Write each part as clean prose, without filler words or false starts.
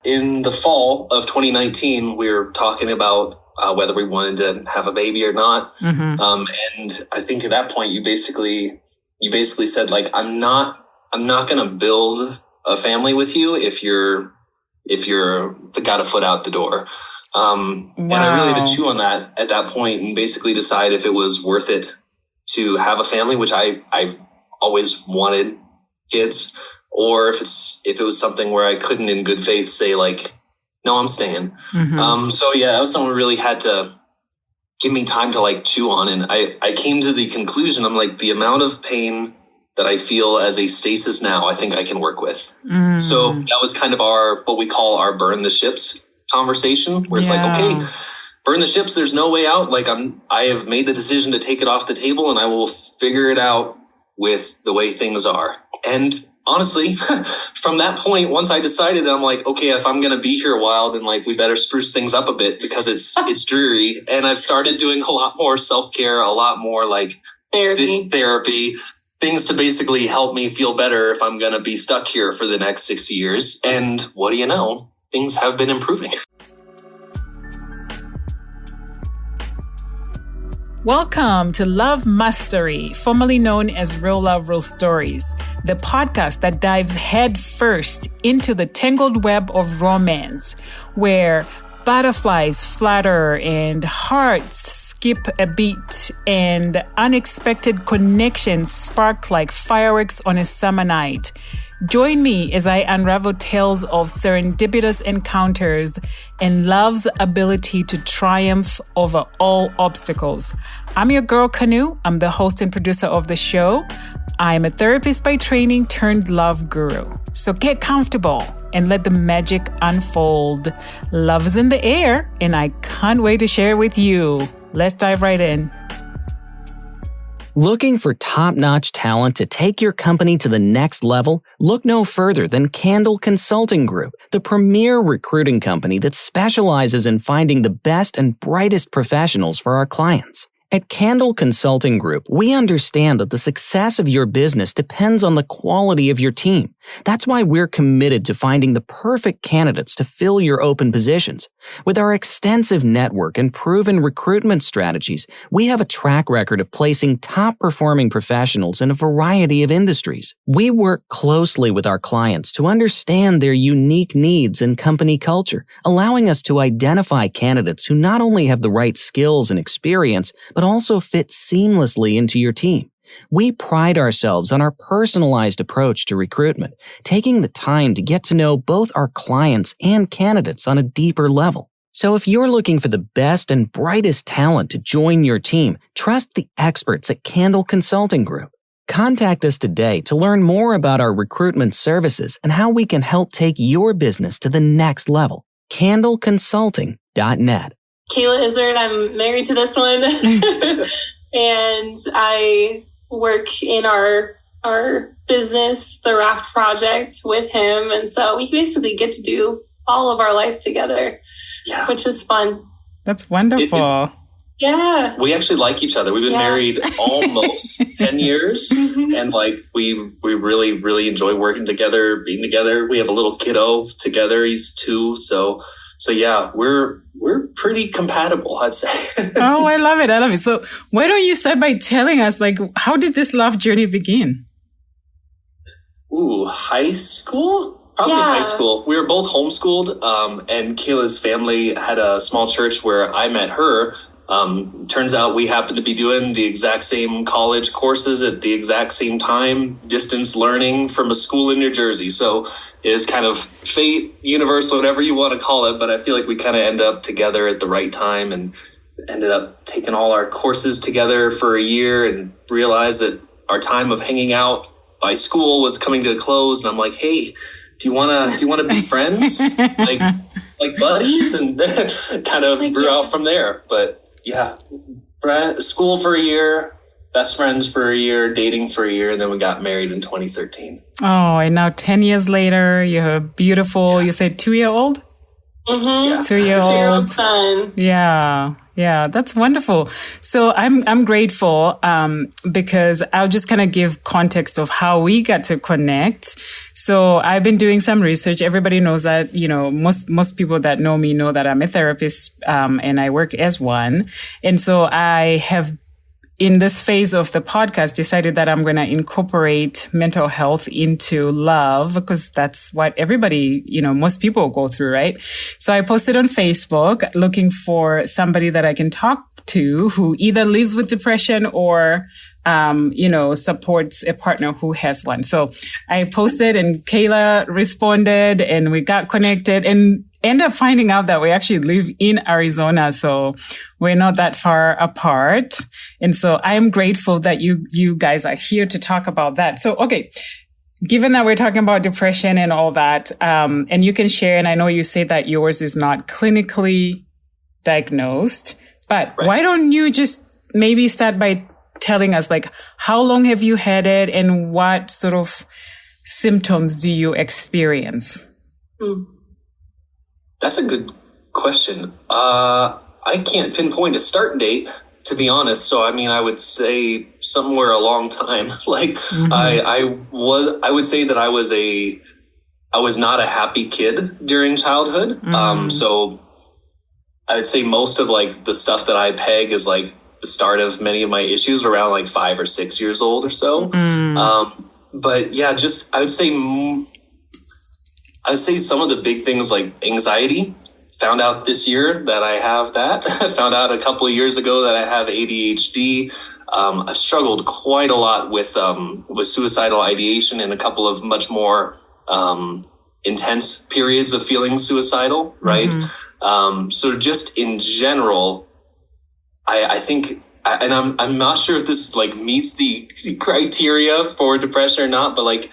in the fall of 2019, we were talking about whether we wanted to have a baby or not. Mm-hmm. And I think at that point, you basically said, like, I'm not going to build a family with you if you're got a foot out the door. And I really had to chew on that at that point and basically decide if it was worth it to have a family, which I've always wanted kids, or if it was something where I couldn't in good faith say, like, no, I'm staying. Mm-hmm. So yeah, that was someone who really had to give me time to like chew on. And I came to the conclusion, I'm like, the amount of pain that I feel as a stasis now, I think I can work with. Mm. So that was kind of what we call our burn the ships conversation, where it's like, okay, burn the ships. There's no way out. Like I have made the decision to take it off the table, and I will figure it out with the way things are. And honestly, from that point, once I decided, I'm like, okay, if I'm going to be here a while, then like we better spruce things up a bit because it's dreary. And I've started doing a lot more self-care, a lot more like therapy, things to basically help me feel better if I'm going to be stuck here for the next 6 years. And what do you know? Things have been improving. Welcome to Love Mastery, formerly known as Real Love, Real Stories, the podcast that dives head first into the tangled web of romance, where butterflies flutter and hearts skip a beat and unexpected connections spark like fireworks on a summer night. Join me as I unravel tales of serendipitous encounters and love's ability to triumph over all obstacles. I'm your girl, Kanu. I'm the host and producer of the show. I'm a therapist by training turned love guru. So get comfortable and let the magic unfold. Love is in the air, and I can't wait to share it with you. Let's dive right in. Looking for top-notch talent to take your company to the next level? Look no further than Candle Consulting Group, the premier recruiting company that specializes in finding the best and brightest professionals for our clients. At Candle Consulting Group, we understand that the success of your business depends on the quality of your team. That's why we're committed to finding the perfect candidates to fill your open positions. With our extensive network and proven recruitment strategies, we have a track record of placing top-performing professionals in a variety of industries. We work closely with our clients to understand their unique needs and company culture, allowing us to identify candidates who not only have the right skills and experience, but also fit seamlessly into your team. We pride ourselves on our personalized approach to recruitment, taking the time to get to know both our clients and candidates on a deeper level. So if you're looking for the best and brightest talent to join your team, trust the experts at Candle Consulting Group. Contact us today to learn more about our recruitment services and how we can help take your business to the next level. CandleConsulting.net. Kayla Izzard, I'm married to this one. And I work in our business, the Raft Project, with him. And so we basically get to do all of our life together, which is fun. That's wonderful. Yeah. We actually like each other. We've been married almost 10 years. And like we really, really enjoy working together, being together. We have a little kiddo together. He's 2. So yeah, we're pretty compatible, I'd say. Oh, I love it. So why don't you start by telling us, like, how did this love journey begin? Ooh, high school? Probably high school. We were both homeschooled, and Kayla's family had a small church where I met her. Turns out we happened to be doing the exact same college courses at the exact same time, distance learning from a school in New Jersey. So it is kind of fate, universe, whatever you want to call it. But I feel like we kind of end up together at the right time and ended up taking all our courses together for a year and realized that our time of hanging out by school was coming to a close. And I'm like, hey, do you want to be friends? like buddies? And kind of grew out from there. But yeah, school for a year, best friends for a year, dating for a year, and then we got married in 2013. Oh, and now 10 years later, you're beautiful. You said 2-year-old? Mm-hmm. Yeah. 2-year-old son. Yeah, that's wonderful. So I'm grateful because I'll just kind of give context of how we got to connect. So I've been doing some research. Everybody knows that, most people that know me know that I'm a therapist, and I work as one. And so I have, in this phase of the podcast, decided that I'm going to incorporate mental health into love, because that's what everybody, most people go through, right? So I posted on Facebook looking for somebody that I can talk to who either lives with depression or, supports a partner who has one. So I posted and Kayla responded and we got connected and ended up finding out that we actually live in Arizona. So we're not that far apart. And so I am grateful that you guys are here to talk about that. So, okay. Given that we're talking about depression and all that, and you can share, and I know you say that yours is not clinically diagnosed, but right. Why don't you just maybe start by telling us, like, how long have you had it and what sort of symptoms do you experience? That's a good question. I can't pinpoint a start date, to be honest. So, I would say somewhere a long time. Like, I would say that I was not a happy kid during childhood. So I would say most of like the stuff that I peg is like the start of many of my issues around like 5 or 6 years old or so. But yeah, just, I would say some of the big things like anxiety. Found out this year that I have that. Found out a couple of years ago that I have ADHD. I've struggled quite a lot with suicidal ideation and a couple of much more intense periods of feeling suicidal, right? So just in general, I think, and I'm not sure if this like meets the criteria for depression or not, but like,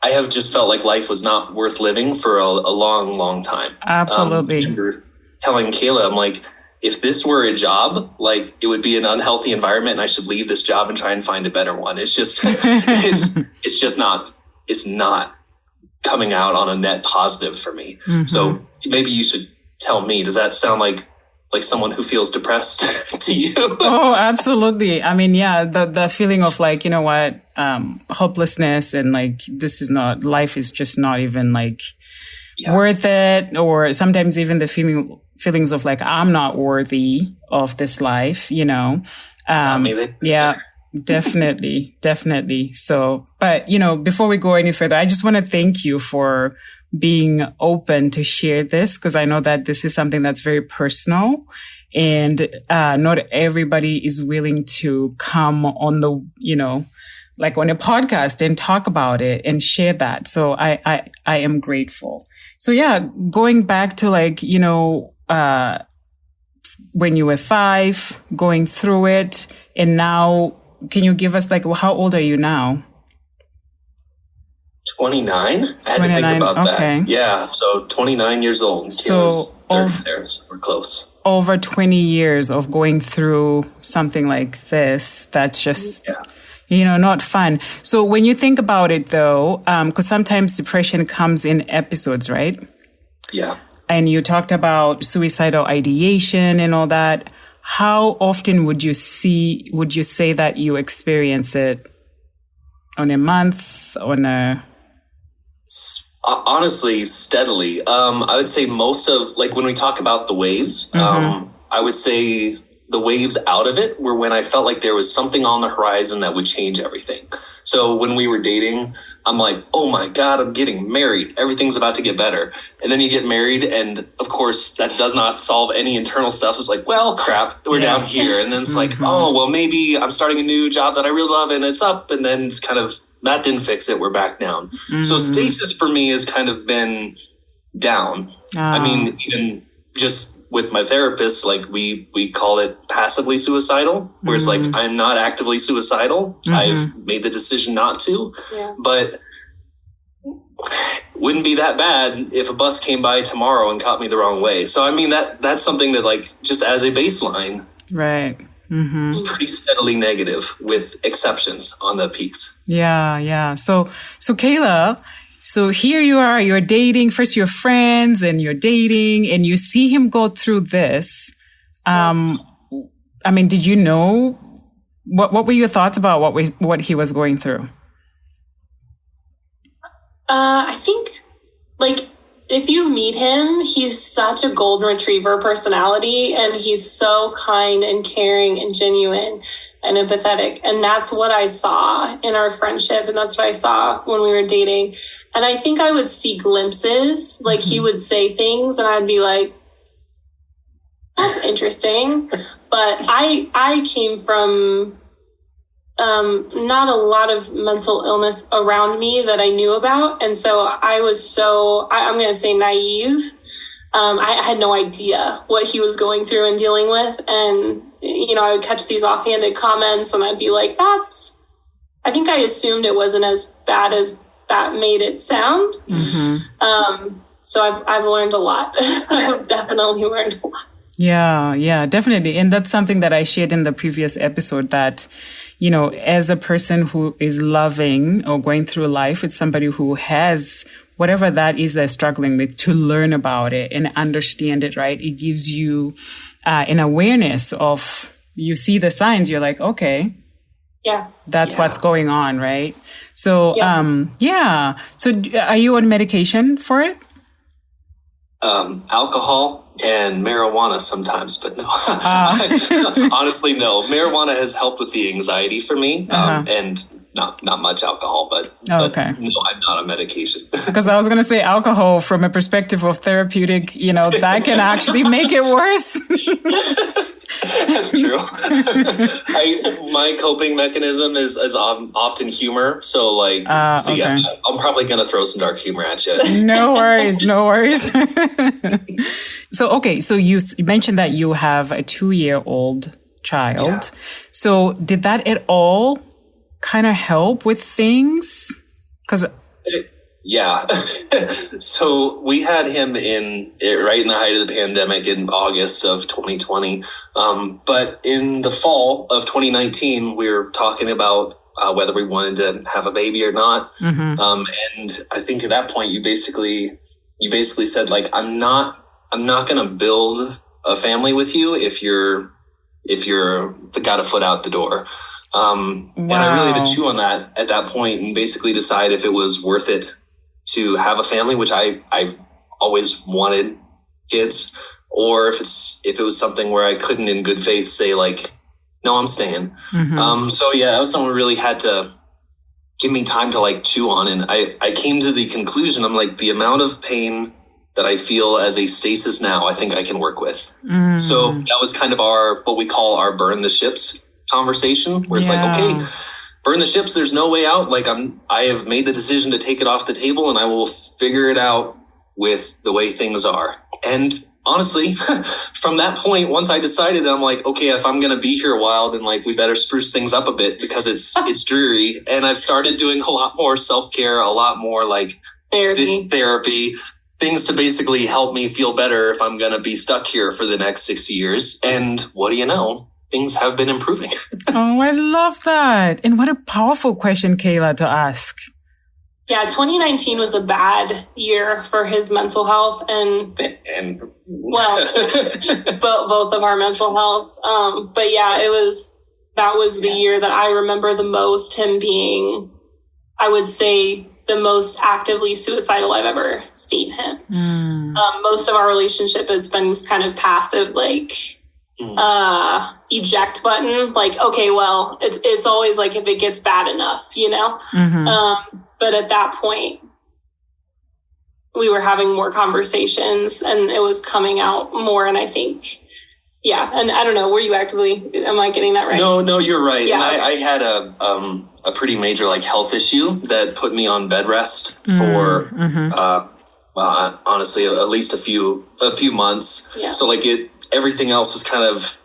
I have just felt like life was not worth living for a long, long time. Absolutely. I remember telling Kayla, I'm like, if this were a job, like it would be an unhealthy environment and I should leave this job and try and find a better one. It's just, it's not coming out on a net positive for me. So maybe you should tell me, does that sound like someone who feels depressed to you? Oh, absolutely. I mean, yeah, the feeling of like, you know what, hopelessness and like, life is just not even like worth it. Or sometimes even the feelings of like, I'm not worthy of this life, yeah, definitely. So, but before we go any further, I just want to thank you for being open to share this, because I know that this is something that's very personal and not everybody is willing to come on like on a podcast and talk about it and share that. So I am grateful. So yeah, going back to like, when you were 5, going through it, and now can you give us like, how old are you now? 29. I had to think about that. Yeah, so 29 years old. So there, so we're close. Over 20 years of going through something like this. That's just, not fun. So when you think about it though, because sometimes depression comes in episodes, right? Yeah. And you talked about suicidal ideation and all that. How often would you say that you experience it? On a month, honestly, steadily. I would say most of, like, when we talk about the waves, I would say the waves out of it were when I felt like there was something on the horizon that would change everything. So when we were dating, I'm like, oh my God, I'm getting married. Everything's about to get better. And then you get married. And of course, that does not solve any internal stuff. So it's like, well, crap, we're down here. And then it's like, oh, well, maybe I'm starting a new job that I really love and it's up. And then it's kind of, that didn't fix it. We're back down. So stasis for me has kind of been down. I mean, even just with my therapist, like we call it passively suicidal, where it's like, I'm not actively suicidal. I've made the decision not to, but wouldn't be that bad if a bus came by tomorrow and caught me the wrong way. So, I mean, that's something that, like, just as a baseline, right. It's pretty steadily negative with exceptions on the peaks. Yeah. So Kayla, so here you are, you're dating, first you're friends and you're dating and you see him go through this. I mean, did you know, what were your thoughts about what he was going through? I think, like, if you meet him, he's such a golden retriever personality, and he's so kind and caring and genuine and empathetic. And that's what I saw in our friendship, and that's what I saw when we were dating. And I think I would see glimpses, like he would say things and I'd be like, that's interesting. But I came from not a lot of mental illness around me that I knew about. And so I was I'm going to say naive. I had no idea what he was going through and dealing with. And, I would catch these offhanded comments and I'd be like, I think I assumed it wasn't as bad as that made it sound. So I've learned a lot. I've definitely learned a lot. Yeah, definitely. And that's something that I shared in the previous episode that, as a person who is loving or going through life with somebody who has whatever that is they're struggling with, to learn about it and understand it, right? It gives you an awareness of, you see the signs, you're like, okay, that's what's going on, right? So, So are you on medication for it? Alcohol and marijuana sometimes, but no. Honestly, no. Marijuana has helped with the anxiety for me, and not much alcohol, but okay. No, I'm not on medication. Because I was going to say alcohol from a perspective of therapeutic, that can actually make it worse. That's true. My coping mechanism is often humor. So I'm probably going to throw some dark humor at you. No worries. So you mentioned that you have a 2-year-old child. Yeah. So did that at all kind of help with things? Yeah. So we had him right in the height of the pandemic in August of 2020. But in the fall of 2019, we were talking about whether we wanted to have a baby or not. And I think at that point, you basically said, like, I'm not going to build a family with you if you're got a foot out the door. And I really had to chew on that at that point and basically decide if it was worth it to have a family, which I've always wanted kids, or if it was something where I couldn't in good faith say, like, no, I'm staying. So yeah, it was something that really had to give me time to, like, chew on. And I came to the conclusion, I'm like, the amount of pain that I feel as a stasis now, I think I can work with. So that was kind of what we call our burn the ships conversation, where it's like, okay, burn the ships. There's no way out. Like, I have made the decision to take it off the table, and I will figure it out with the way things are. And honestly, from that point, once I decided, I'm like, okay, if I'm going to be here a while, then, like, we better spruce things up a bit because it's dreary. And I've started doing a lot more self-care, a lot more, like, therapy, things to basically help me feel better if I'm going to be stuck here for the next 60 years. And what do you know? Things have been improving. Oh, I love that. And what a powerful question, Kayla, to ask. Yeah, 2019 was a bad year for his mental health and both of our mental health. But yeah, that was the year that I remember the most, him being, I would say, the most actively suicidal I've ever seen him. Most of our relationship has been kind of passive, like, eject button, like, okay, well, it's always like if it gets bad enough, but at that point we were having more conversations and it was coming out more. And I think, and I don't know, am I getting that right? No, you're right. And I had a pretty major, like, health issue that put me on bed rest for honestly at least a few months. So, like, everything else was kind of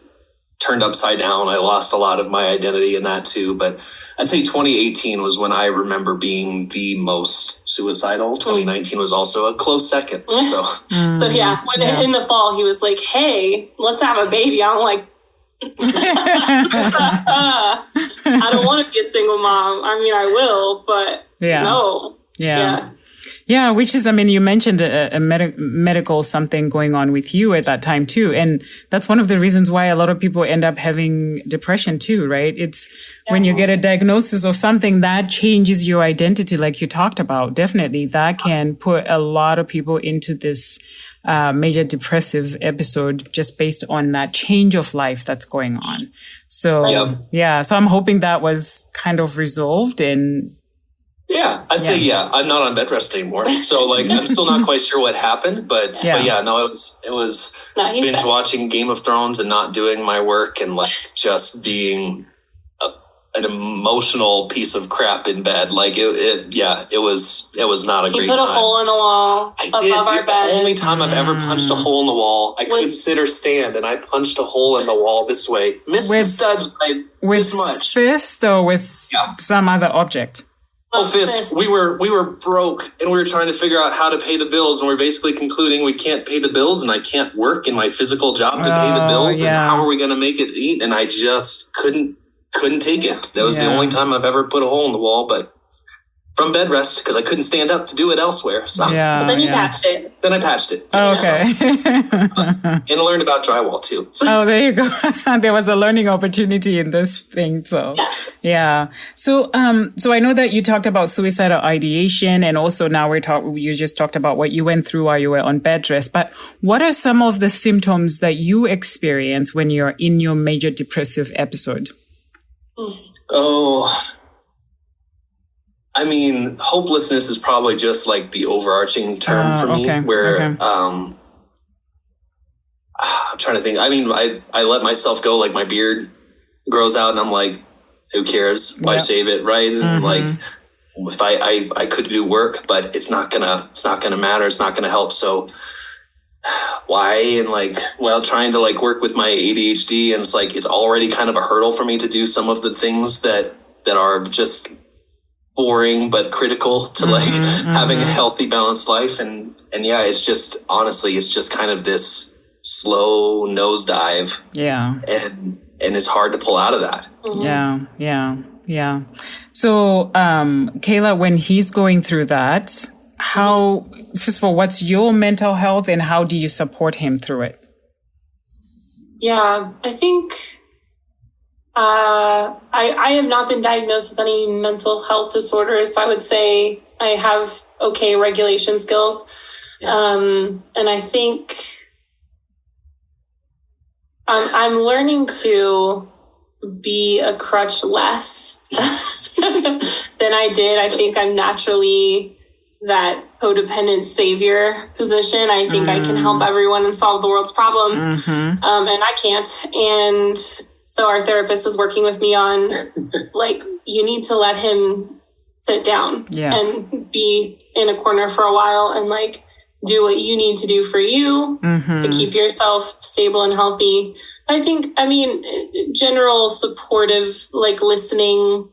turned upside down. I lost a lot of my identity in that too. But I'd say 2018 was when I remember being the most suicidal. 2019 was also a close second. So, in the fall, he was like, hey, let's have a baby. I'm like, I don't want to be a single mom. I mean, I will, but no. Yeah, Yeah, which is, I mean, you mentioned a medical something going on with you at that time too. And that's one of the reasons why a lot of people end up having depression too, right? It's when you get a diagnosis of something that changes your identity, like you talked about, definitely that can put a lot of people into this major depressive episode just based on that change of life that's going on. So, so I'm hoping that was kind of resolved and yeah, I'd say, I'm not on bed rest anymore. So like, I'm still not quite sure what happened, but no, it was binge watching Game of Thrones and not doing my work and like just being an emotional piece of crap in bed. Like it was not a great time. You put a hole in the wall above our bed. The only time I've ever punched a hole in the wall, I couldn't sit or stand, and I punched a hole in the wall this way. Missed the studs by this much. Fist or with some other object? Fist. We were broke and we were trying to figure out how to pay the bills, and we're basically concluding we can't pay the bills, and I can't work in my physical job to pay the bills, and how are we going to make it eat? And I just couldn't take it. That was the only time I've ever put a hole in the wall, but from bed rest because I couldn't stand up to do it elsewhere. So. But then you patched it. Then I patched it. Oh, okay. And I learned about drywall too. Oh, there you go. There was a learning opportunity in this thing. So So I know that you talked about suicidal ideation, and also now you just talked about what you went through while you were on bed rest. But what are some of the symptoms that you experience when you're in your major depressive episode? Oh, I mean, hopelessness is probably just like the overarching term for me, where I'm trying to think. I mean, I let myself go, like my beard grows out and I'm like, who cares? Why shave it, right? And like, if I could do work, but it's not gonna matter. It's not gonna help. So why? And like, trying to like work with my ADHD, and it's like, it's already kind of a hurdle for me to do some of the things that are just boring but critical to like having a healthy, balanced life. And it's just, honestly, it's just kind of this slow nosedive. And it's hard to pull out of that. So Kayla, when he's going through that, first of all, what's your mental health and how do you support him through it? I think I have not been diagnosed with any mental health disorders, so I would say I have okay regulation skills. And I think I'm learning to be a crutch less than I did. I think I'm naturally that codependent savior position. I think I can help everyone and solve the world's problems. And I can't. And so our therapist is working with me on like, you need to let him sit down and be in a corner for a while and like do what you need to do for you to keep yourself stable and healthy. I mean, general supportive, like listening,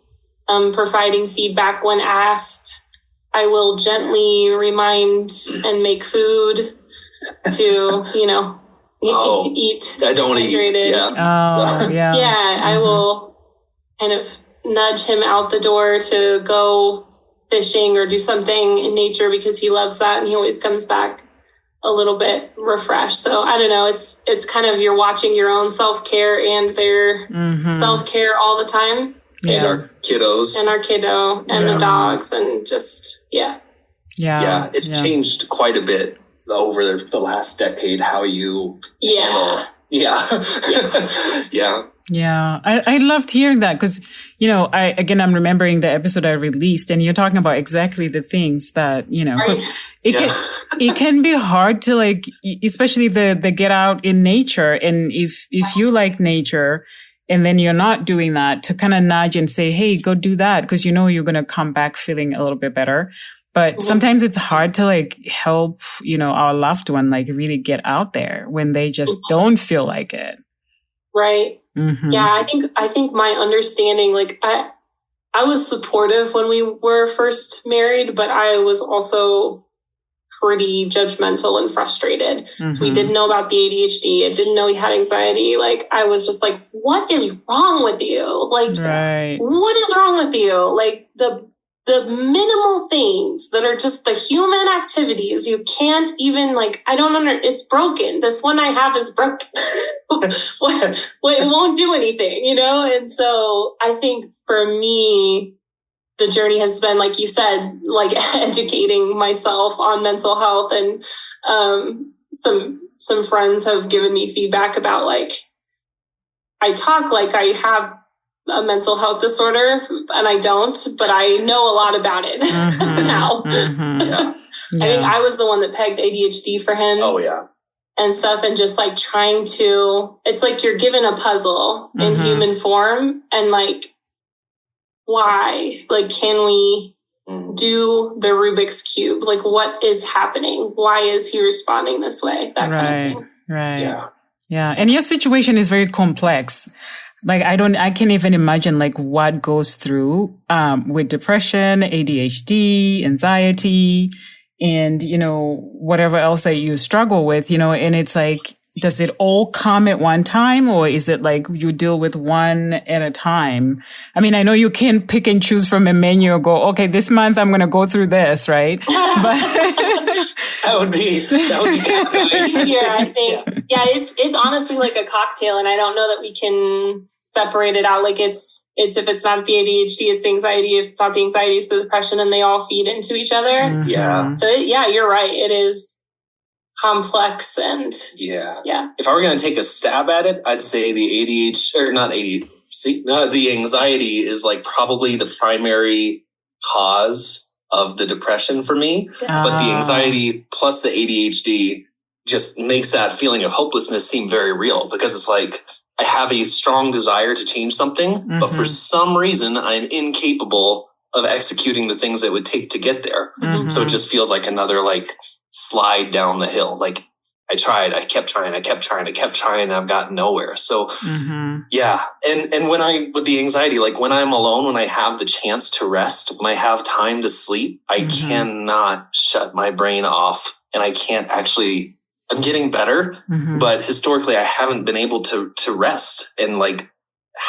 providing feedback when asked. I will gently remind and make food to, eat. I don't eat. I will kind of nudge him out the door to go fishing or do something in nature because he loves that, and he always comes back a little bit refreshed. So I don't know. It's kind of, you're watching your own self-care and their self-care all the time. And our kiddos. And our kiddo and the dogs and just, it's changed quite a bit over the last decade, how you handle. I loved hearing that because, I'm remembering the episode I released, and you're talking about exactly the things that, it can be hard to like, especially the get out in nature. And if you like nature, and then you're not doing that, to kind of nudge and say, hey, go do that, because you're going to come back feeling a little bit better. But sometimes it's hard to like help, our loved one like really get out there when they just don't feel like it. Right. Yeah, I think my understanding, like I was supportive when we were first married, but I was also pretty judgmental and frustrated. So we didn't know about the ADHD. I didn't know he had anxiety. Like, I was just like, what is wrong with you? Like, what is wrong with you? Like, the the minimal things that are just the human activities. You can't even it's broken. This one I have is broken. Well, it won't do anything, And so I think for me, the journey has been, like you said, like educating myself on mental health, and some friends have given me feedback about like I talk like I have a mental health disorder and I don't, but I know a lot about it now. Yeah. I think I was the one that pegged ADHD for him. Oh yeah. And stuff, and just like trying to, it's like you're given a puzzle in human form, and like, why? Like, can we do the Rubik's Cube? Like, what is happening? Why is he responding this way? That kind of thing. Right. Yeah. Yeah. And your situation is very complex. Like, I can't even imagine like what goes through, with depression, ADHD, anxiety, and, whatever else that you struggle with, and it's like, does it all come at one time, or is it like you deal with one at a time? I mean, I know you can't pick and choose from a menu or go, okay, this month I'm going to go through this, right? But that would be kind of nice. I think, it's honestly like a cocktail, and I don't know that we can separate it out. Like it's if it's not the ADHD, it's the anxiety. If it's not the anxiety, it's the depression, and they all feed into each other. Yeah. So you're right. It is complex, and yeah. If I were going to take a stab at it, I'd say the the anxiety is like probably the primary cause of the depression for me. But the anxiety plus the ADHD just makes that feeling of hopelessness seem very real, because it's like I have a strong desire to change something, but for some reason I'm incapable of executing the things it would take to get there. So it just feels like another like slide down the hill. Like I kept trying, and I've gotten nowhere. So yeah. And with the anxiety, like when I'm alone, when I have the chance to rest, when I have time to sleep, I cannot shut my brain off, and I can't actually, I'm getting better, but historically I haven't been able to rest and like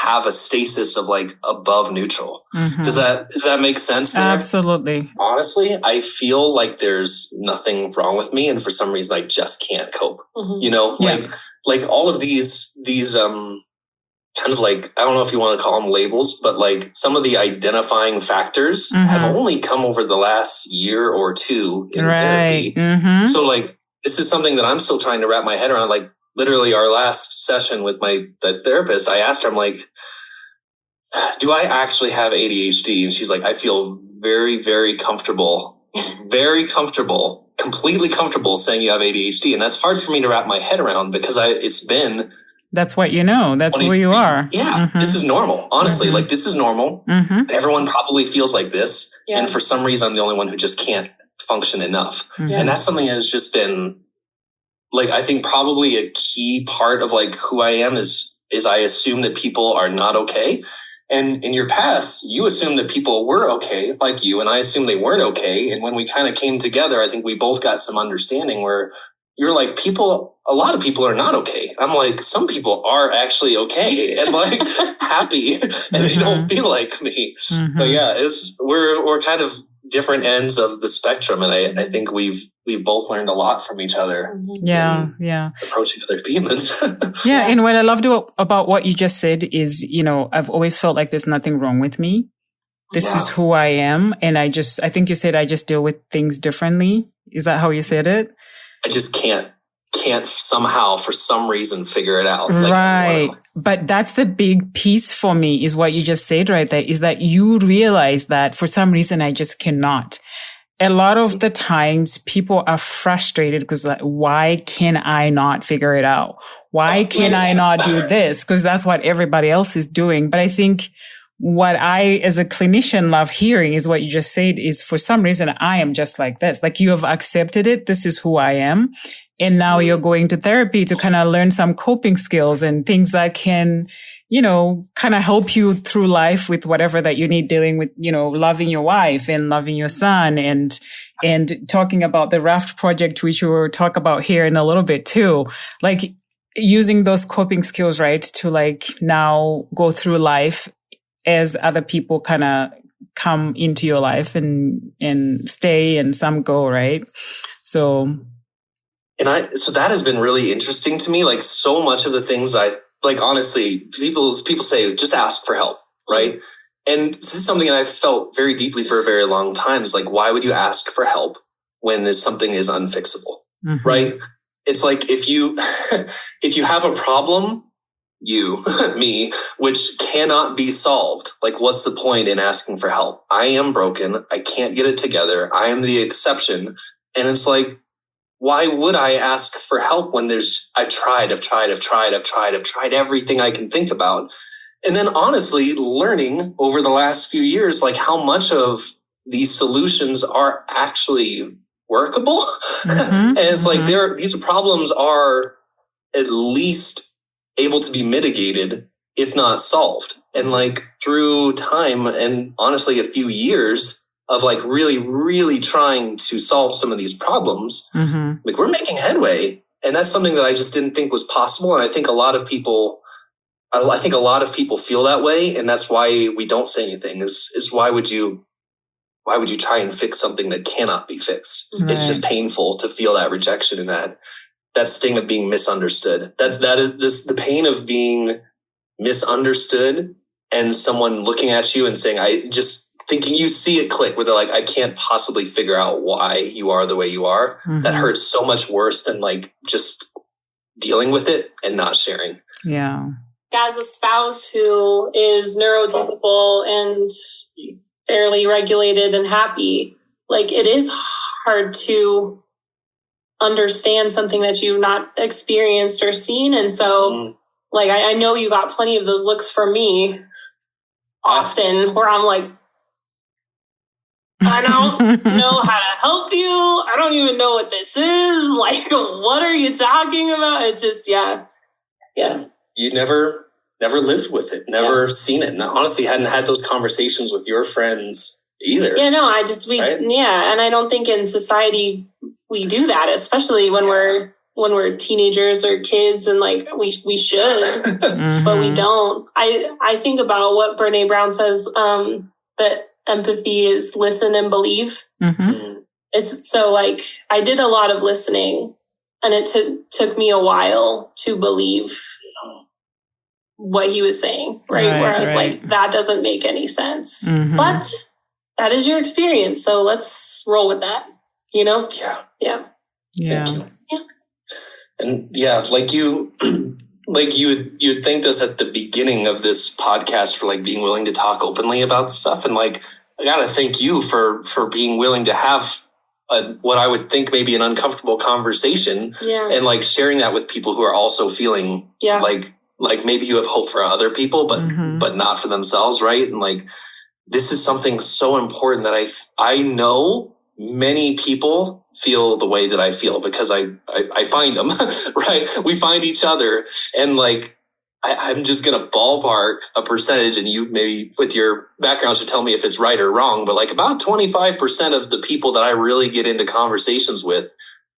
have a stasis of like above neutral. Does that make sense there? Absolutely. Honestly, I feel like there's nothing wrong with me, and for some reason I just can't cope. Like all of these kind of like, I don't know if you want to call them labels, but like some of the identifying factors have only come over the last year or two in therapy. So like this is something that I'm still trying to wrap my head around. Like literally our last session with the therapist, I asked her, I'm like, do I actually have ADHD? And she's like, I feel very, very comfortable, completely comfortable saying you have ADHD. And that's hard for me to wrap my head around, because it's been, that's what you know. That's who you are. Yeah. This is normal. Honestly, like this is normal. Everyone probably feels like this. Yeah. And for some reason, I'm the only one who just can't function enough. And that's something that has just been like, I think probably a key part of like who I am is I assume that people are not okay. And in your past, you assumed that people were okay like you, and I assumed they weren't okay. And when we kind of came together, I think we both got some understanding where you're like, a lot of people are not okay. I'm like, some people are actually okay and like happy, and they don't feel like me. But yeah, we're kind of different ends of the spectrum, and I think we've both learned a lot from each other. Yeah. Approaching other humans. Yeah, and what I loved about what you just said is, I've always felt like there's nothing wrong with me. This is who I am, and I think you said I just deal with things differently. Is that how you said it? I just can't somehow, for some reason, figure it out. Right. But that's the big piece for me, is what you just said right there, is that you realize that for some reason I just cannot. A lot of the times people are frustrated because like, why can I not figure it out? Why can I not do this? Because that's what everybody else is doing. But I think what I, as a clinician, love hearing is what you just said, is for some reason I am just like this. Like you have accepted it. This is who I am. And now you're going to therapy to kind of learn some coping skills and things that can, kind of help you through life with whatever that you need, dealing with, loving your wife and loving your son, and talking about the raft project, which we'll talk about here in a little bit too. Like using those coping skills, right, to like now go through life as other people kind of come into your life and stay, and some go, right? So that has been really interesting to me. Like, so much of the things honestly, people say, just ask for help, right? And this is something that I've felt very deeply for a very long time, is like, why would you ask for help when there's something is unfixable, right? It's like, if you have a problem, me, which cannot be solved, like, what's the point in asking for help? I am broken. I can't get it together. I am the exception. And it's like, why would I ask for help when I've tried everything I can think about. And then honestly, learning over the last few years, like, how much of these solutions are actually workable. And it's like, these problems are at least able to be mitigated, if not solved. And like, through time and honestly a few years of like really, really trying to solve some of these problems, like, we're making headway. And that's something that I just didn't think was possible. And I think a lot of people feel that way. And that's why we don't say anything, is why would you try and fix something that cannot be fixed? Right. It's just painful to feel that rejection and that sting of being misunderstood. The pain of being misunderstood, and someone looking at you and saying, I just thinking, you see it click, where they're like, I can't possibly figure out why you are the way you are. That hurts so much worse than like just dealing with it and not sharing. Yeah. As a spouse who is neurotypical and fairly regulated and happy, like, it is hard to understand something that you've not experienced or seen. And so like, I know you got plenty of those looks from me often, where I'm like, I don't know how to help you. I don't even know what this is. Like, what are you talking about? It just, yeah. You never lived with it, never seen it. And honestly, hadn't had those conversations with your friends either. Yeah, no, right? And I don't think in society we do that, especially when we're teenagers or kids, and like, we should, but we don't. I think about what Brene Brown says, that empathy is listen and believe. It's so like, I did a lot of listening, and it took me a while to believe what he was saying, right? Where I was like, that doesn't make any sense. But that is your experience, so let's roll with that, you know? Yeah. And like you thanked us at the beginning of this podcast for like being willing to talk openly about stuff. And like, I got to thank you for being willing to have what I would think maybe an uncomfortable conversation, and like sharing that with people who are also feeling like maybe you have hope for other people, but not for themselves. Right. And like, this is something so important that I know many people feel the way that I feel, because I find them, right? We find each other, and like, I'm just going to ballpark a percentage, and you maybe with your background should tell me if it's right or wrong, but like about 25% of the people that I really get into conversations with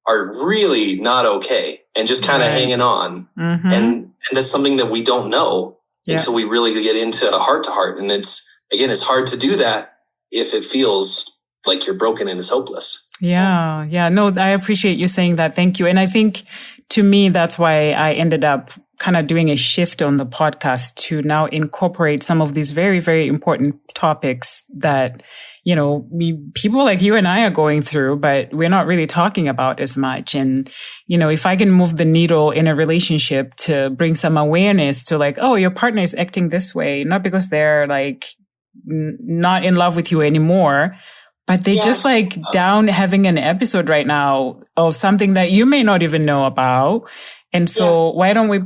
are really not okay and just kind of hanging on. And that's something that we don't know until we really get into a heart to heart. And it's hard to do that if it feels like you're broken and it's hopeless. Yeah. No, I appreciate you saying that. Thank you. And I think, to me, that's why I ended up kind of doing a shift on the podcast to now incorporate some of these very, very important topics that, you know, people like you and I are going through, but we're not really talking about as much. And, you know, if I can move the needle in a relationship to bring some awareness to like, oh, your partner is acting this way, not because they're like not in love with you anymore, but they just like down having an episode right now of something that you may not even know about. And so why don't we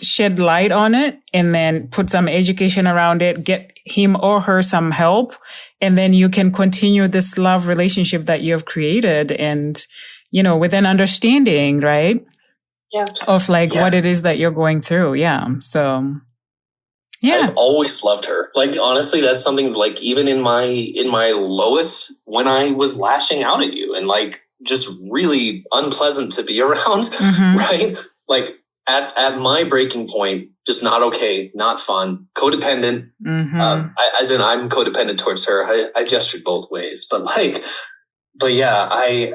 shed light on it, and then put some education around it, get him or her some help, and then you can continue this love relationship that you have created, and, you know, with an understanding, right? Of like what it is that you're going through. So I've always loved her. Like, honestly, that's something like, even in my lowest, when I was lashing out at you and like just really unpleasant to be around, right? Like, at my breaking point, just not okay, not fun, codependent. As in, I'm codependent towards her. I gestured both ways, but yeah, I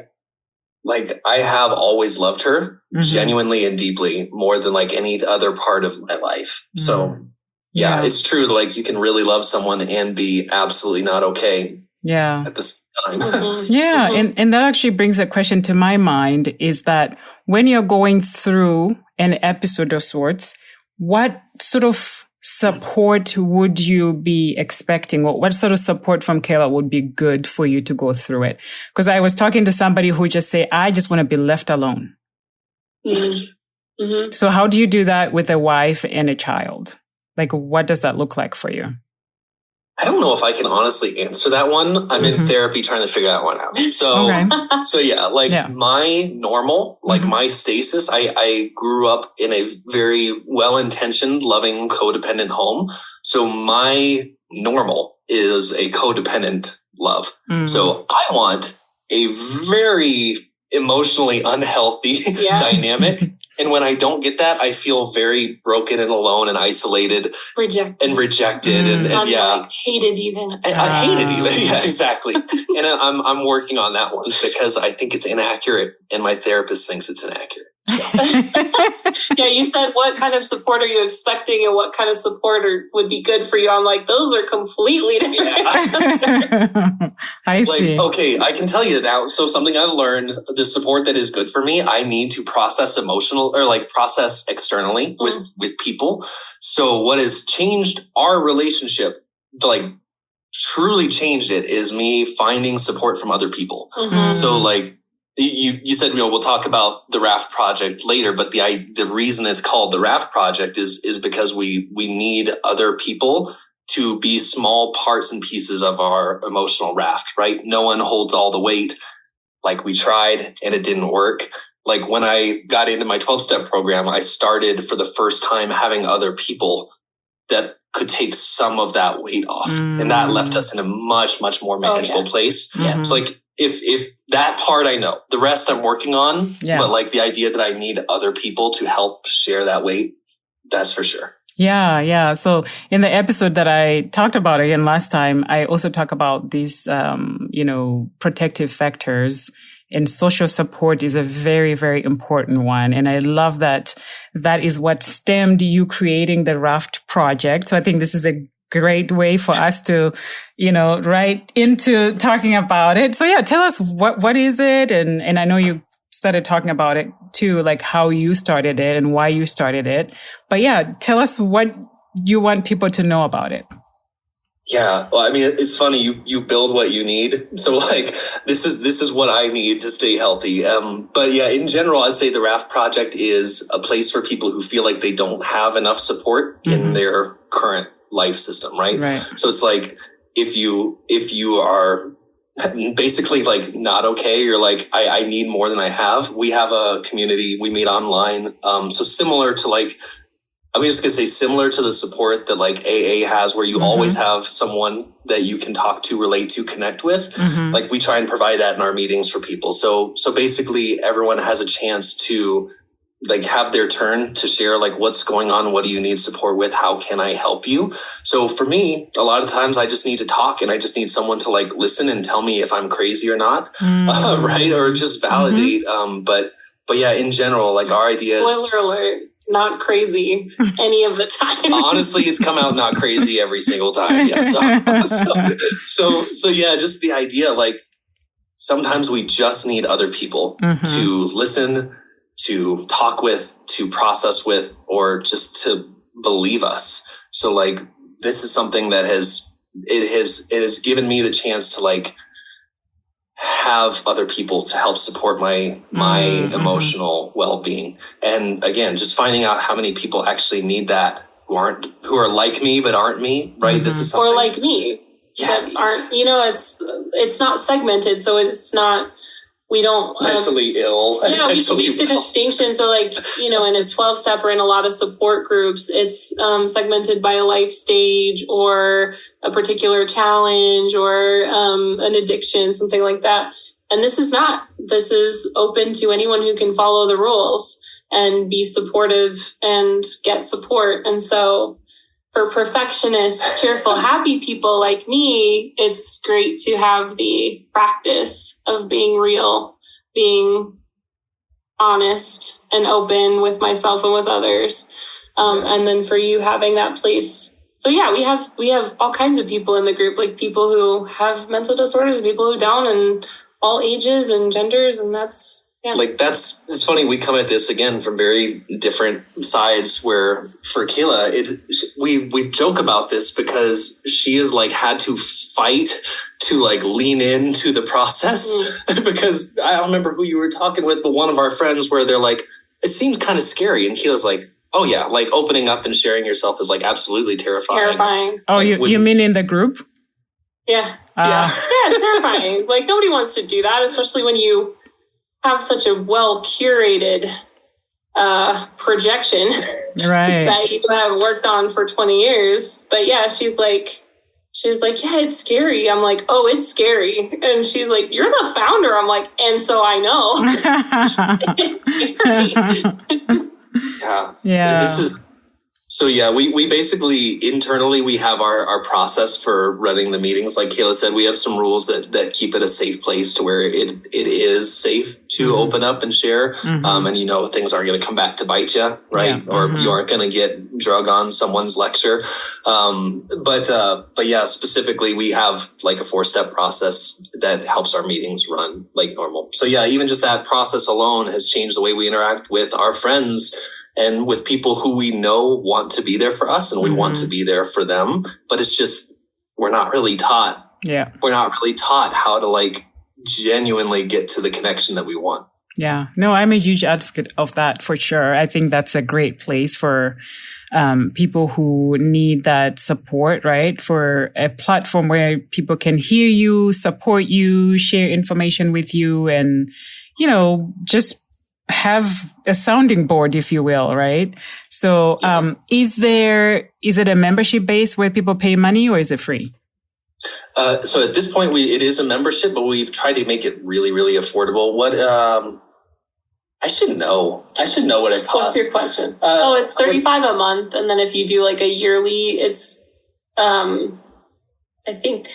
have always loved her genuinely and deeply, more than like any other part of my life. So yeah, it's true. Like, you can really love someone and be absolutely not okay. Yeah. At the same time. Yeah. And that actually brings a question to my mind, is that when you're going through an episode of sorts, what sort of support would you be expecting? Or what sort of support from Kayla would be good for you to go through it? Because I was talking to somebody who just say, I just want to be left alone. So how do you do that with a wife and a child? Like, what does that look like for you? I don't know if I can honestly answer that one. I'm in therapy trying to figure that one out. So, my normal, like my stasis, I grew up in a very well-intentioned, loving, codependent home. So my normal is a codependent love. So I want a very emotionally unhealthy dynamic. And when I don't get that, I feel very broken and alone and isolated, rejected and hated even. I hate it even. Yeah, exactly. And I'm working on that one because I think it's inaccurate, and my therapist thinks it's inaccurate. So. Yeah, you said, what kind of support are you expecting and what kind of support would be good for you? I'm like, those are completely different. I see. Okay, I can tell you now. So something I've learned, the support that is good for me, I need to process process externally with people. So what has changed our relationship, truly changed it, is me finding support from other people. So you said, we'll talk about the Raft Project later, but the reason it's called the Raft Project is because we need other people to be small parts and pieces of our emotional raft, right? No one holds all the weight. Like, we tried and it didn't work. Like, when I got into my 12-step program, I started for the first time having other people that could take some of that weight off. And that left us in a much, much more manageable place. Yeah. So if that part I know, the rest I'm working on, but the idea that I need other people to help share that weight, that's for sure. Yeah. So in the episode that I talked about again last time, I also talk about these, protective factors, and social support is a very, very important one. And I love that is what stemmed you creating the Raft Project. So I think this is a great way for us to, right into talking about it. So yeah, tell us what is it? And I know you started talking about it too, like how you started it and why you started it. But yeah, tell us what you want people to know about it. Yeah. Well, I mean, it's funny. You build what you need. So this is what I need to stay healthy. But yeah, in general, I'd say the Raft Project is a place for people who feel like they don't have enough support in their current life system. Right. So it's like, if you are basically not okay, you're like, I need more than I have. We have a community, we meet online. So similar to I'm just going to say similar to the support that AA has, where you always have someone that you can talk to, relate to, connect with. We try and provide that in our meetings for people. So basically everyone has a chance to have their turn to share what's going on, what do you need support with, how can I help you? So for me, a lot of times I just need to talk, and I just need someone to listen and tell me if I'm crazy or not, right? Or just validate. But yeah, in general, our idea is... Spoiler alert. Not crazy any of the time. Honestly, it's come out not crazy every single time. Yeah. So yeah, just the idea, sometimes we just need other people to listen, to talk with, to process with, or just to believe us. So this is something that has given me the chance to have other people to help support my emotional well-being. And again, just finding out how many people actually need that, who are like me but aren't me, right? This is something, or like me, that aren't, it's not segmented, so it's not, we don't mentally ill. Yeah, we should make the distinction. So in a 12-step or in a lot of support groups, it's segmented by a life stage or a particular challenge or an addiction, something like that. And this is not. This is open to anyone who can follow the rules. and be supportive and get support. And so for perfectionist, cheerful, happy people like me, it's great to have the practice of being real, being honest and open with myself and with others. And then for you having that place. So yeah, we have all kinds of people in the group, like people who have mental disorders and people who don't, and all ages and genders. And that's, yeah. It's funny. We come at this again from very different sides, where for Kayla, we joke about this because she has like had to fight to like lean into the process because I don't remember who you were talking with, but one of our friends where they're like, it seems kind of scary. And Kayla's like, oh yeah, like opening up and sharing yourself is like absolutely terrifying. It's terrifying. Oh, like, you mean in the group? Yeah. Yeah, it's terrifying. Like nobody wants to do that, especially when you have such a well-curated projection that you have worked on for 20 years. But yeah, she's like, yeah, it's scary. I'm like, oh, it's scary. And she's like, you're the founder. I'm like, and so I know. It's scary. Yeah. So yeah, we basically internally, we have our process for running the meetings. Like Kayla said, we have some rules that keep it a safe place to where it is safe to open up and share. And things aren't going to come back to bite you, right? Yeah. Or you aren't going to get drug on someone's lecture. But yeah, specifically we have like a 4-step process that helps our meetings run like normal. So yeah, even just that process alone has changed the way we interact with our friends and with people who we know want to be there for us, and we want to be there for them. But it's just, we're not really taught. Yeah. We're not really taught how to like genuinely get to the connection that we want. Yeah. No, I'm a huge advocate of that for sure. I think that's a great place for people who need that support, right? For a platform where people can hear you, support you, share information with you, and, just have a sounding board, if you will, right? So, is it a membership base where people pay money, or is it free? So at this point, it is a membership, but we've tried to make it really, really affordable. What, I should know what it costs. What's your question? It's $35 a month. And then if you do like a yearly, it's, I think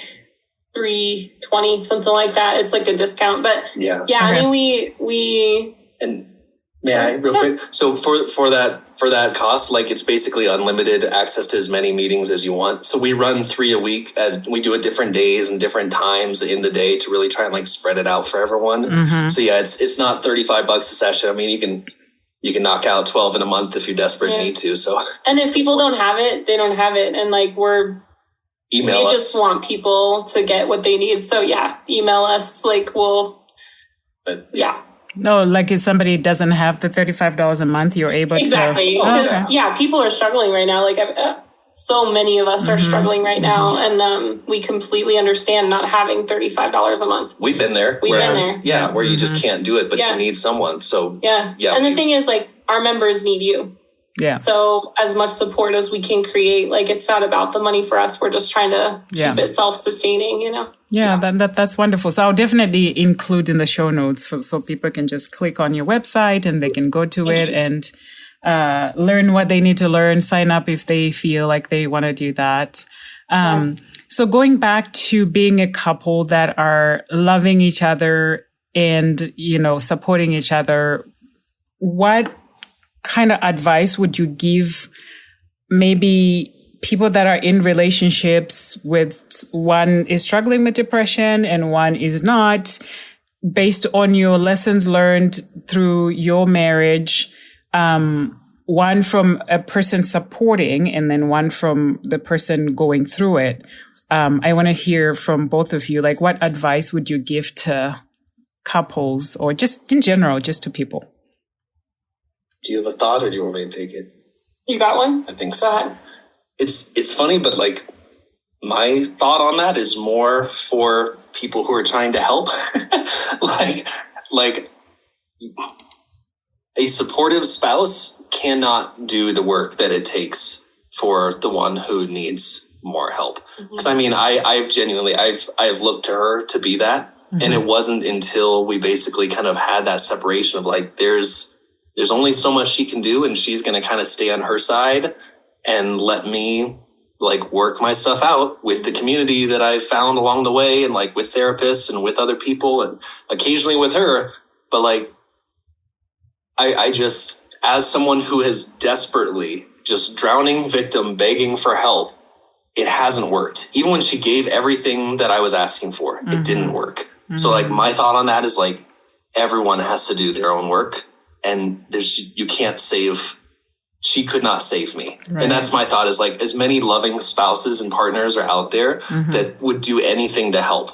$320, something like that. It's like a discount, but yeah, okay. I mean, we, and may I real quick? So for that cost, like it's basically unlimited access to as many meetings as you want. So we run 3 a week, and we do it different days and different times in the day to really try and like spread it out for everyone. So yeah, it's not $35 a session. I mean, you can knock out 12 in a month if you're desperate and need to. So, and if people don't have it, they don't have it. And like we just want people to get what they need. So yeah, email us. Like yeah. No, like if somebody doesn't have the $35 a month, you're able to. Exactly. Yeah, people are struggling right now. Like so many of us are struggling right now. And we completely understand not having $35 a month. We've been there. Yeah, where you just can't do it, but you need someone. So yeah. And the thing is, like, our members need you. Yeah. So as much support as we can create, like it's not about the money for us. We're just trying to keep it self-sustaining, Yeah, that's wonderful. So I'll definitely include in the show notes so people can just click on your website and they can go to it and learn what they need to learn, sign up if they feel like they want to do that. So going back to being a couple that are loving each other and, supporting each other, what kind of advice would you give maybe people that are in relationships with one is struggling with depression and one is not, based on your lessons learned through your marriage, one from a person supporting and then one from the person going through it? I want to hear from both of you, like what advice would you give to couples or just in general, just to people? Do you have a thought, or do you want me to take it? You got one? I think so. Go ahead. It's funny, but like my thought on that is more for people who are trying to help. like a supportive spouse cannot do the work that it takes for the one who needs more help. Because I mean, I've genuinely looked to her to be that, and it wasn't until we basically kind of had that separation of like there's there's only so much she can do, and she's going to kind of stay on her side and let me like work my stuff out with the community that I found along the way, and like with therapists and with other people and occasionally with her. But like, I just, as someone who has desperately just drowning victim begging for help, it hasn't worked. Even when she gave everything that I was asking for, it didn't work. So like my thought on that is like, everyone has to do their own work, and you can't save. She could not save me. Right. And that's my thought, is like, as many loving spouses and partners are out there that would do anything to help.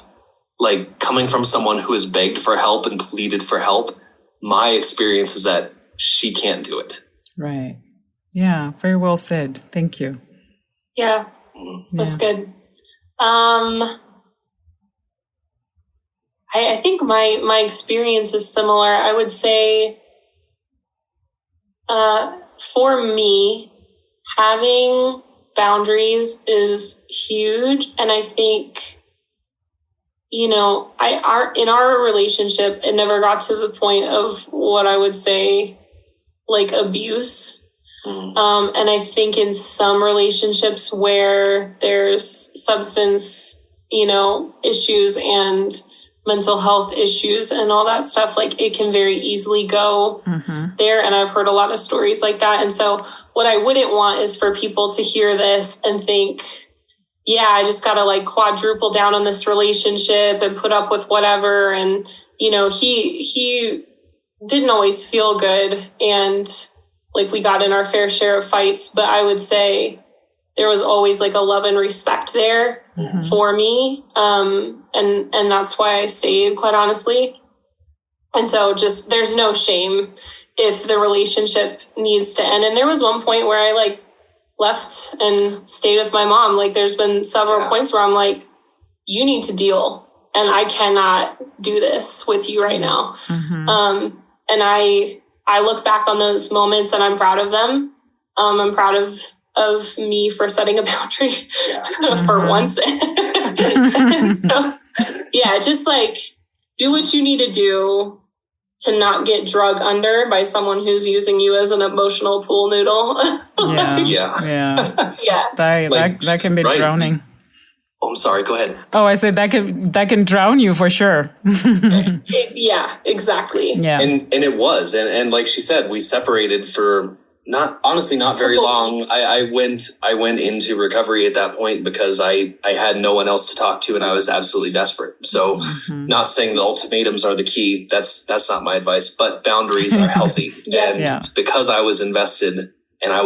Like, coming from someone who has begged for help and pleaded for help, my experience is that she can't do it. Right. Yeah. Very well said. Thank you. Yeah. That's good. I think my experience is similar. I would say, for me, having boundaries is huge. And I think, in our relationship, it never got to the point of what I would say, like, abuse. And I think in some relationships where there's substance, issues and mental health issues and all that stuff, like, it can very easily go there. And I've heard a lot of stories like that. And so what I wouldn't want is for people to hear this and think, yeah, I just got to like quadruple down on this relationship and put up with whatever. And, he didn't always feel good. And like, we got in our fair share of fights, but I would say there was always like a love and respect there for me. And that's why I stayed, quite honestly. And so just, there's no shame if the relationship needs to end. And there was one point where I like left and stayed with my mom. Like, there's been several points where I'm like, you need to deal, and I cannot do this with you right now. And I look back on those moments and I'm proud of them. I'm proud of me for setting a boundary for once. So, yeah, just like, do what you need to do to not get drug under by someone who's using you as an emotional pool noodle. That can be drowning. Oh, I'm sorry. Go ahead. Oh, I said that can drown you for sure. Yeah, exactly. Yeah, and it was, and like she said, we separated for not very long. I went into recovery at that point because I had no one else to talk to, and I was absolutely desperate. So, not saying that ultimatums are the key. That's not my advice, but boundaries are healthy. Because I was invested and I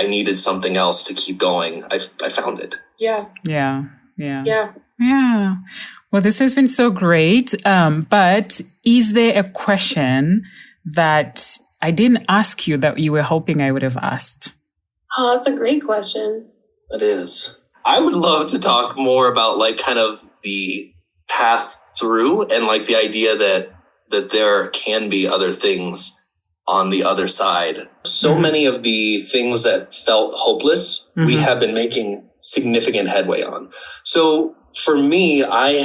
needed something else to keep going, I found it. Yeah. Well, this has been so great. But is there a question that I didn't ask you that you were hoping I would have asked? Oh, that's a great question. It is. I would love to talk more about like kind of the path through, and like the idea that there can be other things on the other side. So many of the things that felt hopeless, we have been making significant headway on. So for me, I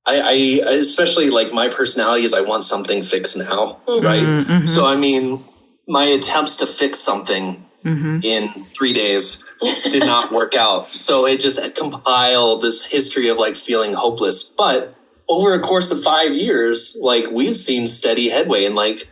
especially like my personality is I want something fixed now, right? So, I mean, my attempts to fix something in 3 days did not work out. So it just compiled this history of like feeling hopeless. But over a course of 5 years, like we've seen steady headway, and like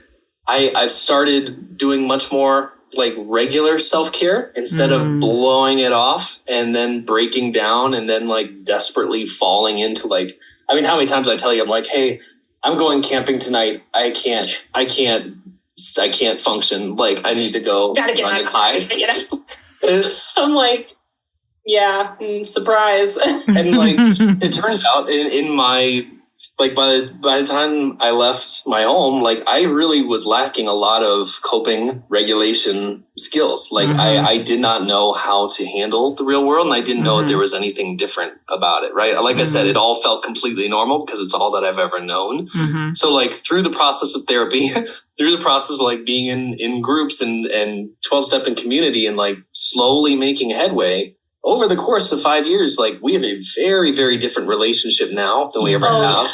I've started doing much more like regular self-care instead of blowing it off and then breaking down and then like desperately falling into like, I mean, how many times I tell you, I'm like, hey, I'm going camping tonight. I can't function. Like, I need to go run and hide. I'm like, yeah, surprise. And like, it turns out in my, like by the time I left my home, like I really was lacking a lot of coping regulation skills. Like I did not know how to handle the real world, and I didn't know that there was anything different about it. Right. Like I said, it all felt completely normal because it's all that I've ever known. So like through the process of therapy, through the process of like being in groups and 12-step in community and like slowly making headway, over the course of 5 years, like we have a very, very different relationship now than we ever have.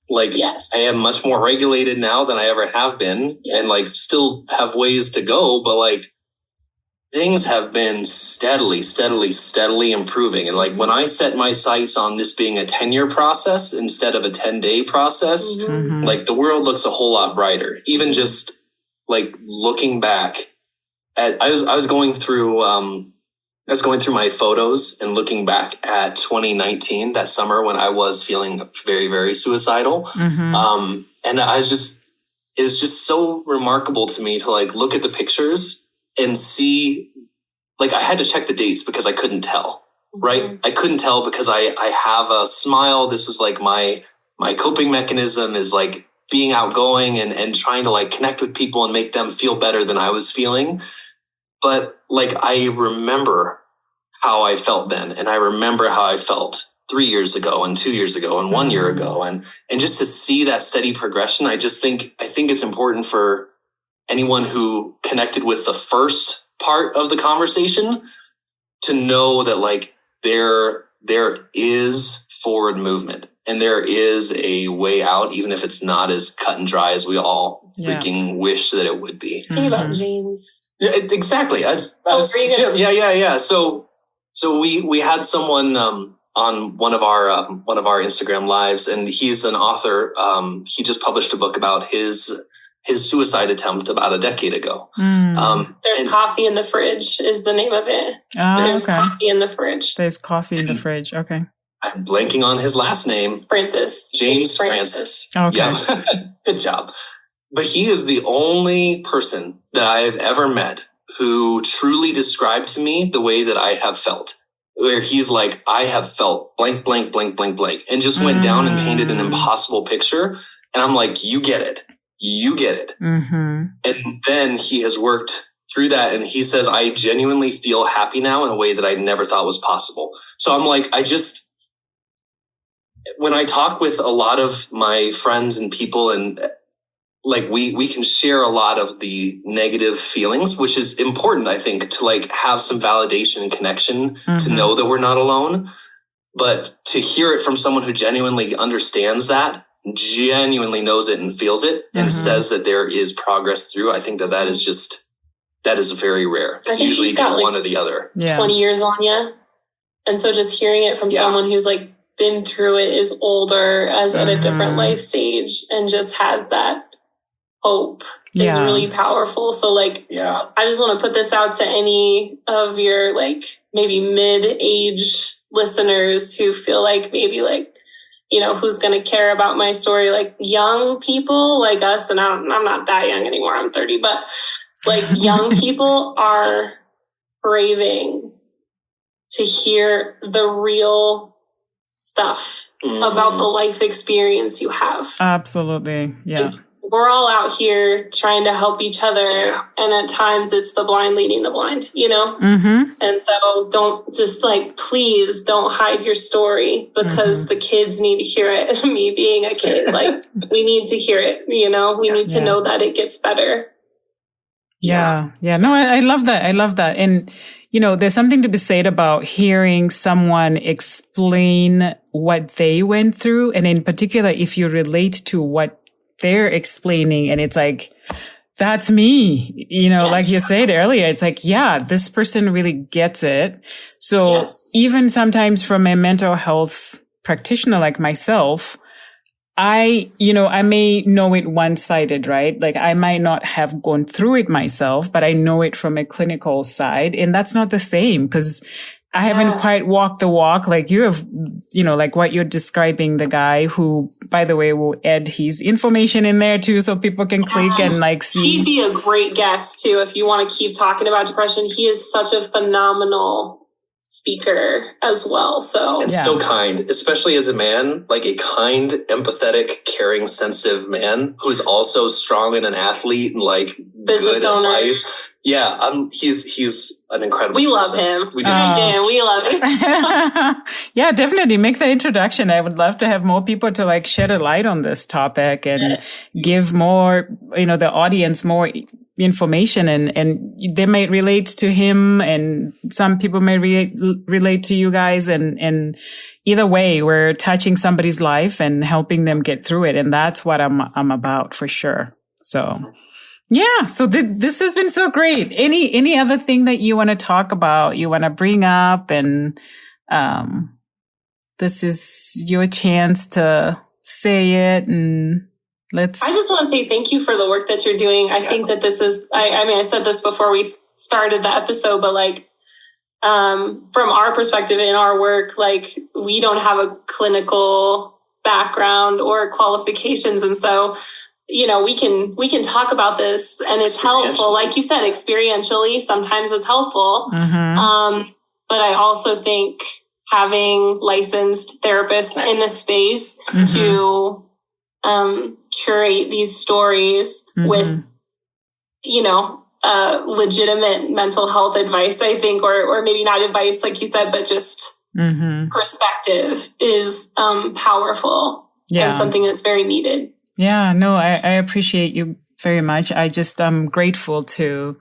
Like, yes. I am much more regulated now than I ever have been, yes. and like still have ways to go, but like things have been steadily improving. And like when I set my sights on this being a 10-year process instead of a 10-day process, like the world looks a whole lot brighter. Even just like looking back at, I was going through my photos and looking back at 2019, that summer when I was feeling very, very suicidal. And it was just so remarkable to me to like look at the pictures and see, like, I had to check the dates because I couldn't tell, right? I couldn't tell because I have a smile. This was like my coping mechanism is like being outgoing and trying to like connect with people and make them feel better than I was feeling. But like, I remember how I felt then. And I remember how I felt 3 years ago and 2 years ago and 1 year ago. And just to see that steady progression, I think it's important for anyone who connected with the first part of the conversation to know that like there is forward movement and there is a way out, even if it's not as cut and dry as we all freaking wish that it would be. Think about James. Yeah, exactly. Jim. Yeah. So we had someone on one of our Instagram lives, and he's an author. He just published a book about his suicide attempt about a decade ago. There's coffee in the fridge is the name of it. There's coffee in the fridge. There's coffee in the fridge. Okay. I'm blanking on his last name. Francis. James Francis. Okay. Yeah. Good job. But he is the only person that I have ever met who truly described to me the way that I have felt. Where he's like, I have felt blank, blank, blank, blank, blank, and just went down and painted an impossible picture. And I'm like, you get it. And then he has worked through that. And he says, I genuinely feel happy now in a way that I never thought was possible. So I'm like, when I talk with a lot of my friends and people, and like we can share a lot of the negative feelings, which is important, I think, to like have some validation and connection to know that we're not alone. But to hear it from someone who genuinely understands that, genuinely knows it and feels it, and says that there is progress through, I think that is very rare. It's usually got one or the other. 20 years on you. And so just hearing it from someone who's like been through it, is older, as at a different life stage, and just has that hope is really powerful. So like, I just want to put this out to any of your like maybe mid-age listeners who feel like maybe like, you know, who's going to care about my story, like young people like us. And I'm not that young anymore. I'm 30, but like young people are craving to hear the real stuff about the life experience you have. Absolutely. Yeah. Like, we're all out here trying to help each other. And at times it's the blind leading the blind, you know? And so don't just like, please don't hide your story because the kids need to hear it. Me being a kid, like we need to hear it, you know, we need to know that it gets better. Yeah. No, I love that. And, you know, there's something to be said about hearing someone explain what they went through. And in particular, if you relate to what they're explaining, and it's like, that's me, you know, like you said earlier, it's like, this person really gets it. So even sometimes from a mental health practitioner like myself, I may know it one-sided, right? Like I might not have gone through it myself, but I know it from a clinical side. And that's not the same because I haven't quite walked the walk like you have, you know, like what you're describing, the guy who, by the way, will add his information in there too so people can click and like see. He'd be a great guest too if you want to keep talking about depression. He is such a phenomenal speaker as well. So and so kind, especially as a man, like a kind, empathetic, caring, sensitive man who's also strong and an athlete and like business good owner. At life. He's an incredible We person. love him. We do. We love him. Yeah, definitely make the introduction. I would love to have more people to like shed a light on this topic and give more, you know, the audience more information, and they may relate to him, and some people may relate to you guys, and either way, we're touching somebody's life and helping them get through it. And that's what I'm about for sure. So yeah. So this has been so great. Any other thing that you want to talk about, you want to bring up, and, this is your chance to say it, and I just want to say thank you for the work that you're doing. I think that this is, I mean, I said this before we started the episode, but like, from our perspective in our work, like we don't have a clinical background or qualifications. And so, you know, we can talk about this, and it's helpful. Like you said, experientially, sometimes it's helpful. Mm-hmm. But I also think having licensed therapists in the space Mm-hmm. to curate these stories Mm-hmm. with, you know, legitimate mental health advice, I think, or maybe not advice, like you said, but just Mm-hmm. perspective is powerful and something that's very needed. Yeah, no, I appreciate you very much. I'm grateful to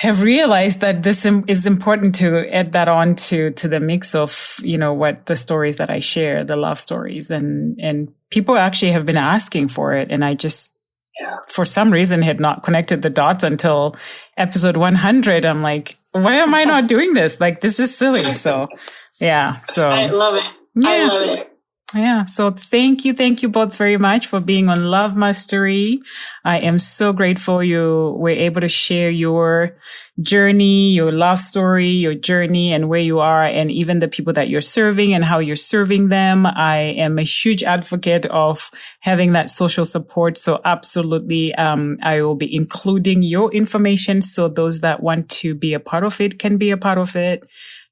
have realized that this is important to add that on to the mix of, you know, what the stories that I share, the love stories, and people actually have been asking for it. And I just, for some reason, had not connected the dots until episode 100. I'm like, why am I not doing this? Like, this is silly. So, yeah. So I love it. Yeah. I love it. Yeah. So thank you both very much for being on Love Mastery. I am so grateful you were able to share your journey, your love story, your journey, and where you are, and even the people that you're serving and how you're serving them. I am a huge advocate of having that social support. So absolutely, I will be including your information so those that want to be a part of it can be a part of it.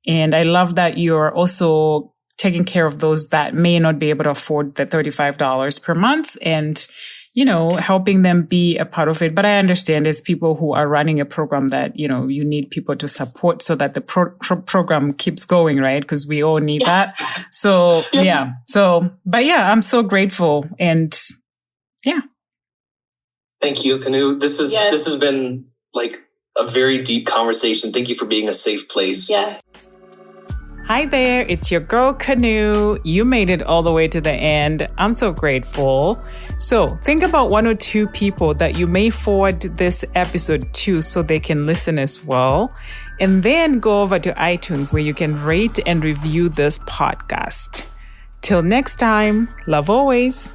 And I love that you're also taking care of those that may not be able to afford the $35 per month, and, you know, helping them be a part of it. But I understand there's people who are running a program that, you know, you need people to support so that the program keeps going, right? Because we all need that. So, yeah. So, but yeah, I'm so grateful. And yeah. Thank you, Kanu. This has been like a very deep conversation. Thank you for being a safe place. Yes. Hi there, it's your girl Kanu. You made it all the way to the end. I'm so grateful. So think about one or two people that you may forward this episode to so they can listen as well. And then go over to iTunes where you can rate and review this podcast. Till next time, love always.